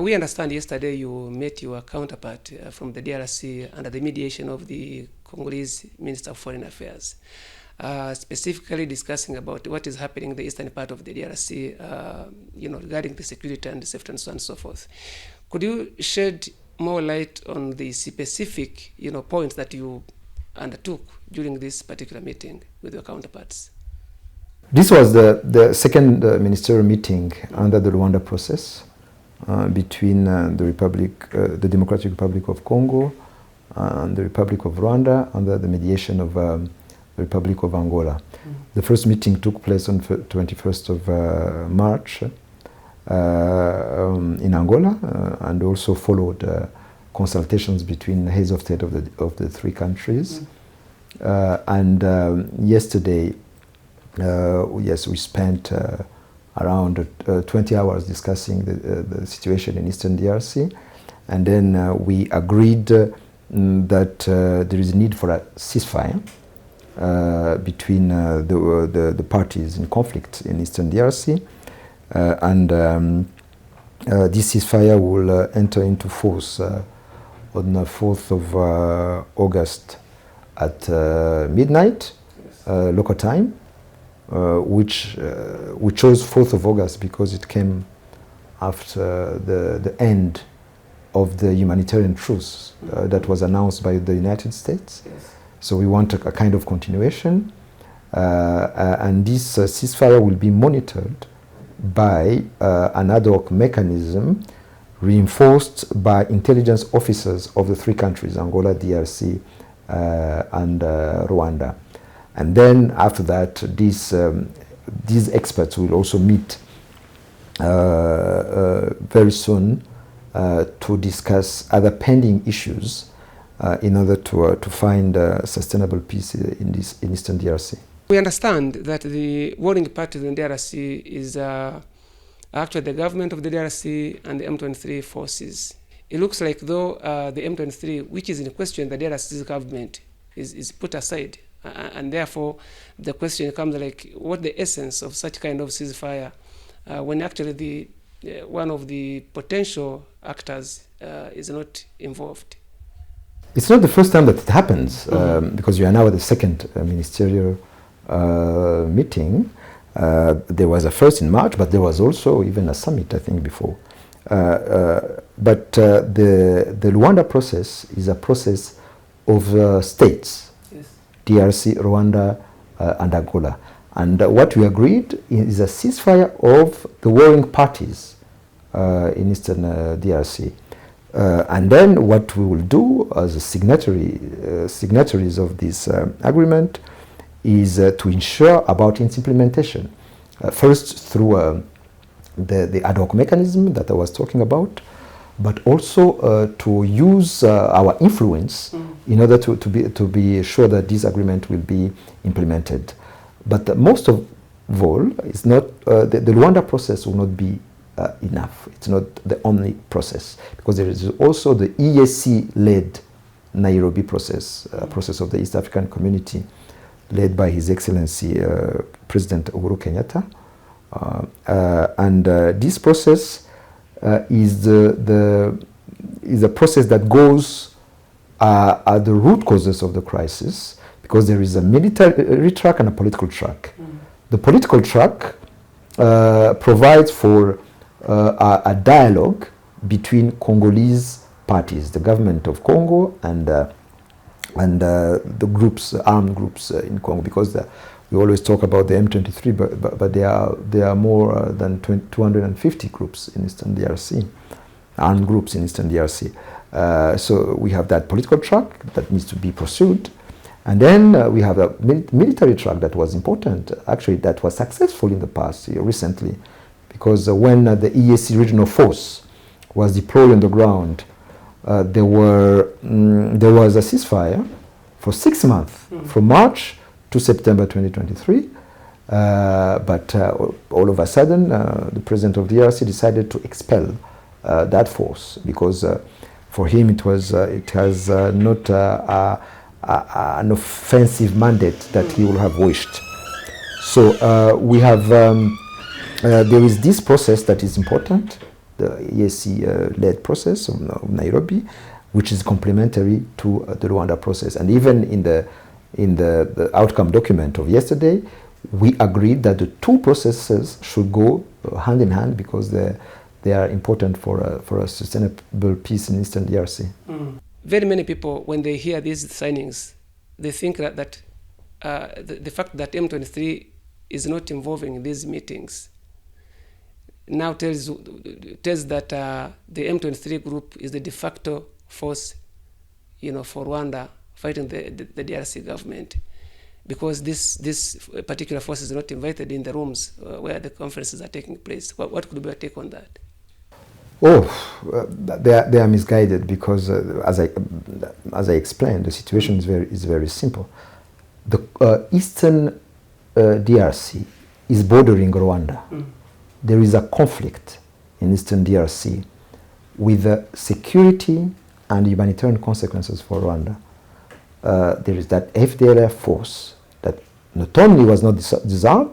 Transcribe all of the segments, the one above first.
We understand yesterday you met your counterpart from the DRC under the mediation of the Congolese Minister of Foreign Affairs, specifically discussing about what is happening in the eastern part of the DRC, regarding the security and safety and so on and so forth. Could you shed more light on the specific, points that you undertook during this particular meeting with your counterparts? This was the second ministerial meeting under the Rwanda process between the Democratic Republic of Congo and the Republic of Rwanda under the mediation of the Republic of Angola. The first meeting took place on 21st of March in Angola, and also followed consultations between heads of state of the three countries. And yesterday, yes, we spent around 20 hours discussing the situation in Eastern DRC, and then we agreed that there is a need for a ceasefire between the parties in conflict in Eastern DRC, and this ceasefire will enter into force on the 4th of August at midnight local time. Which we chose 4th of August because it came after the end of the humanitarian truce that was announced by the United States. Yes. So we want a kind of continuation, and this ceasefire will be monitored by an ad hoc mechanism reinforced by intelligence officers of the three countries, Angola, DRC, and Rwanda. And then after that, these experts will also meet very soon to discuss other pending issues in order to find sustainable peace in Eastern DRC. We understand that the warring parties in DRC is actually the government of the DRC and the M23 forces. It looks like though the M23, which is in question, the DRC's government is put aside. And therefore, the question comes like, what the essence of such kind of ceasefire when actually one of the potential actors is not involved? It's not the first time that it happens, because you are now at the second ministerial meeting. There was a first in March, but there was also even a summit, I think, before. But the Luanda process is a process of states. DRC, Rwanda, and Angola. And what we agreed is a ceasefire of the warring parties in Eastern DRC. And then what we will do as a signatories of this agreement is to ensure about its implementation. First through the ad hoc mechanism that I was talking about, but also to use our influence in order to be sure that this agreement will be implemented. But most of all, it's not the Luanda process will not be enough. It's not the only process, because there is also the EAC-led Nairobi process, process of the East African Community, led by His Excellency President Uhuru Kenyatta, and this process is a process that goes at the root causes of the crisis, because there is a military track and a political track. The political track provides for a dialogue between Congolese parties, the government of Congo and the groups, armed groups in Congo, because we always talk about the M23, but there are more than 250 groups in Eastern DRC, armed groups in Eastern DRC. So we have that political track that needs to be pursued. And then we have a military track that was important, actually that was successful in the past, recently, because when the EAC regional force was deployed on the ground, there was a ceasefire for 6 months, from March to September 2023. But all of a sudden, the president of the DRC decided to expel that force, because for him it has not an offensive mandate that he would have wished. So we have there is this process that is important, the EAC-led process of Nairobi, which is complementary to the Rwanda process. And even in the outcome document of yesterday, we agreed that the two processes should go hand in hand because they are important for a sustainable peace in Eastern DRC. Very many people, when they hear these signings, they think that the fact that M23 is not involving in these meetings now tells that the M23 group is the de facto force, for Rwanda fighting the DRC government, because this particular force is not invited in the rooms where the conferences are taking place. What could be your take on that? They are misguided because, as I explained, the situation is very simple. The Eastern DRC is bordering Rwanda. There is a conflict in Eastern DRC with security and humanitarian consequences for Rwanda. There is that FDLR force that not only was not disarmed,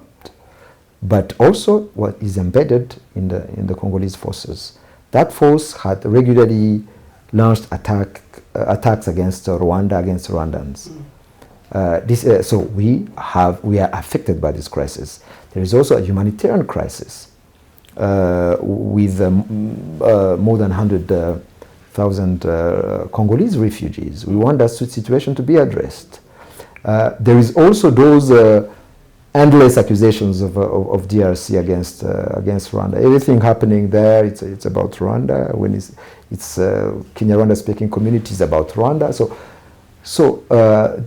but also what is embedded in the Congolese forces. That force had regularly launched attacks against Rwanda, against Rwandans. So we are affected by this crisis. There is also a humanitarian crisis with more than 100,000 Congolese refugees. We want that situation to be addressed. There is also those endless accusations of DRC against Rwanda. Everything happening there, it's about Rwanda. When it's Kinyarwanda speaking communities about Rwanda. So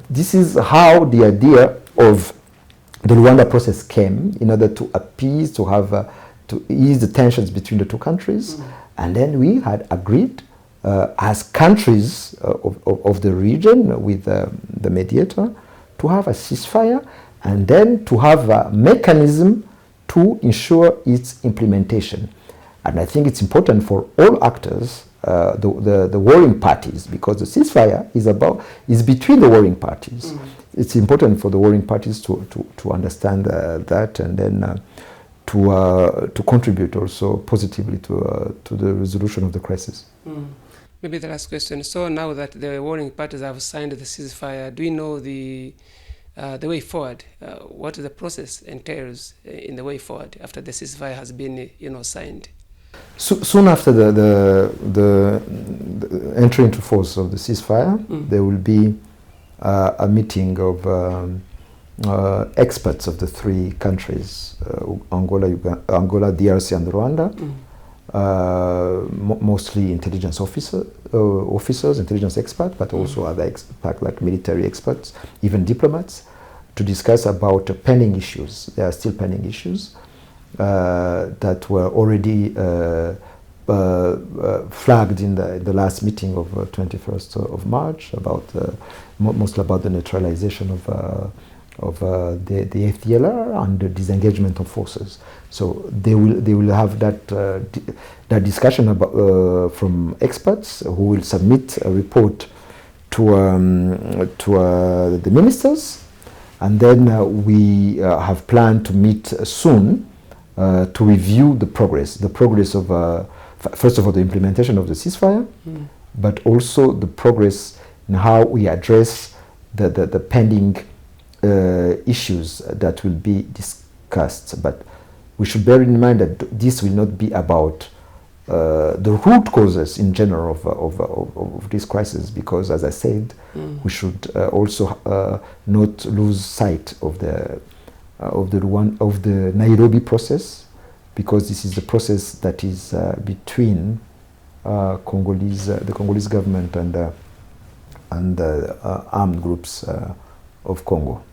this is how the idea of the Rwanda process came, in order to appease, to ease the tensions between the two countries. And then we had agreed as countries of the region with the mediator to have a ceasefire, and then to have a mechanism to ensure its implementation. And I think it's important for all actors, the warring parties, because the ceasefire is between the warring parties. It's important for the warring parties to understand that, and then to contribute also positively to the resolution of the crisis. Maybe the last question. So now that the warring parties have signed the ceasefire, do we know the way forward? What the process entails in the way forward after the ceasefire has been, signed? Soon after the entry into force of the ceasefire, there will be a meeting of experts of the three countries, Angola, DRC, and Rwanda. Mostly intelligence officers, intelligence experts, but also other experts like military experts, even diplomats, to discuss about pending issues. There are still pending issues that were already flagged in the last meeting of 21st of March, about mostly about the neutralization of the FDLR and the disengagement of forces. So they will have that discussion about, from experts who will submit a report to the ministers, and then we have planned to meet soon to review the progress of first of all the implementation of the ceasefire, but also the progress in how we address the pending issues that will be discussed. But we should bear in mind that this will not be about the root causes in general of this crisis, because, as I said, we should also not lose sight of the Nairobi process, because this is the process that is between the Congolese government and the armed groups of Congo.